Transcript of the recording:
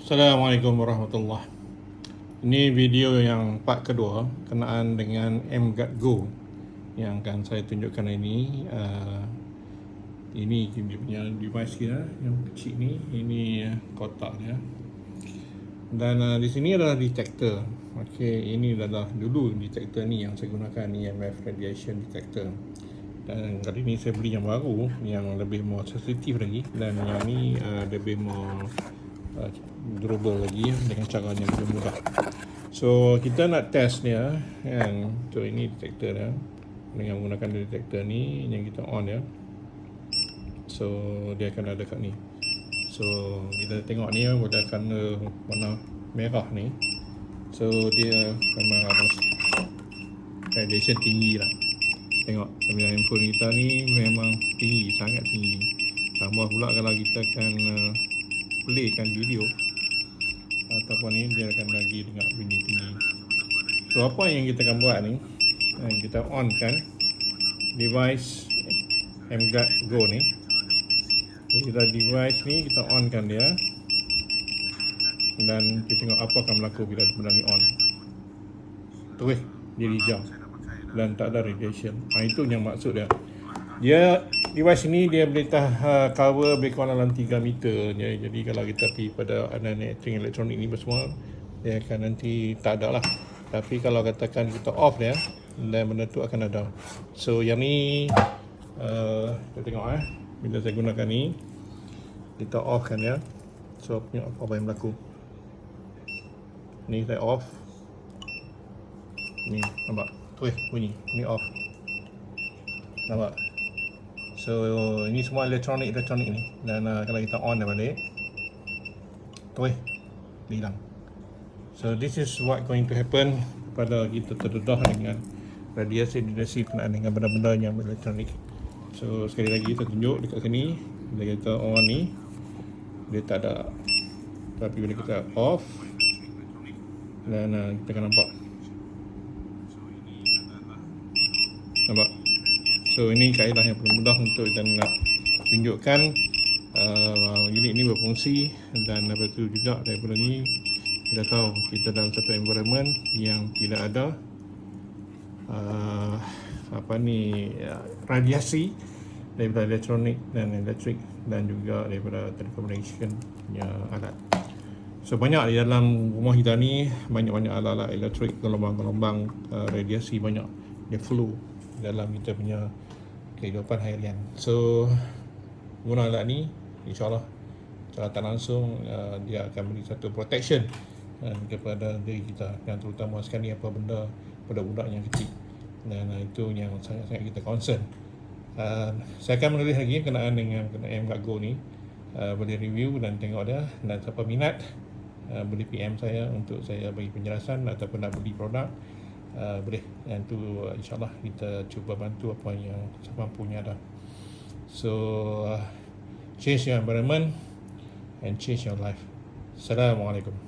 Assalamualaikum warahmatullahi. Ini video yang part kedua kenaan dengan mGuard Go yang akan saya tunjukkan ini. Ini dia punya device dia yang kecil ni. Ini kotak dia. Dan di sini adalah detector. Okey, ini adalah dulu detector ni yang saya gunakan, EMF radiation detector. Dan kali ni saya beli yang baru yang lebih more sensitif lagi, dan yang ni lebih more durable lagi dengan cara yang lebih mudah. So kita nak test dia kan. So ini detektor dia. Dengan menggunakan detektor ni yang kita on ya. So dia akan ada kat ni. So kita tengok ni dia akan warna merah ni. So dia memang ada radiation tinggi lah. Tengok kamera handphone kita ni memang tinggi, sangat tinggi. Tambah pula kalau kita akan playkan video ataupun ni, dia akan lagi dengar bunyi tinggi. So apa yang kita akan buat ni, kita on kan device mGuard Go ni. Kita device ni kita on kan dia, dan kita tengok apa akan berlaku bila benda ni on. Terus dia hijau dan tak ada radiation. Itu yang maksud dia. Dia device ini dia boleh cover lebih kurang dalam 3 meter. Jadi kalau kita pergi pada aneh-aneh elektronik ni semua, dia akan nanti tak ada lah. Tapi kalau katakan kita off dia, dan benda tu akan ada. So yang ni kita tengok bila saya gunakan ni, kita off kan ya. So tengok apa yang berlaku. Ni saya off. Ni nampak terus bunyi. Ni off. Nampak? So ini semua elektronik ni. Dan kalau kita on dia balik, terus hilang. So this is what going to happen pada kita terdedah dengan radiasi berkenaan dengan benda-benda yang elektronik. So sekali lagi kita tunjuk dekat sini, bila kita on ni dia tak ada. Tapi bila kita off, dan kita akan nampak. Nampak? So ini kaedah yang paling mudah untuk kita nak tunjukkan unit ni berfungsi. Dan lepas tu juga daripada ni kita tahu kita dalam satu environment yang tidak ada radiasi daripada elektronik dan elektrik, dan juga daripada telecommunication punya alat. So banyak di dalam rumah kita ni, banyak-banyak alat-alat elektrik, gelombang-gelombang radiasi banyak dia flow dalam kita punya kehidupan harian. So guna alat ni, insyaAllah secara tak langsung dia akan beri satu protection kepada diri kita, dan terutama sekali apa benda pada budak yang kecil. Dan itu yang sangat-sangat kita concern. Saya akan menulis lagi berkenaan dengan mGuard Go ni. Boleh review dan tengok dia, dan siapa minat boleh PM saya untuk saya bagi penjelasan, ataupun nak beli produk boleh. Dan tu insyaAllah kita cuba bantu apa yang semampunya dah. So change your environment and change your life. Assalamualaikum.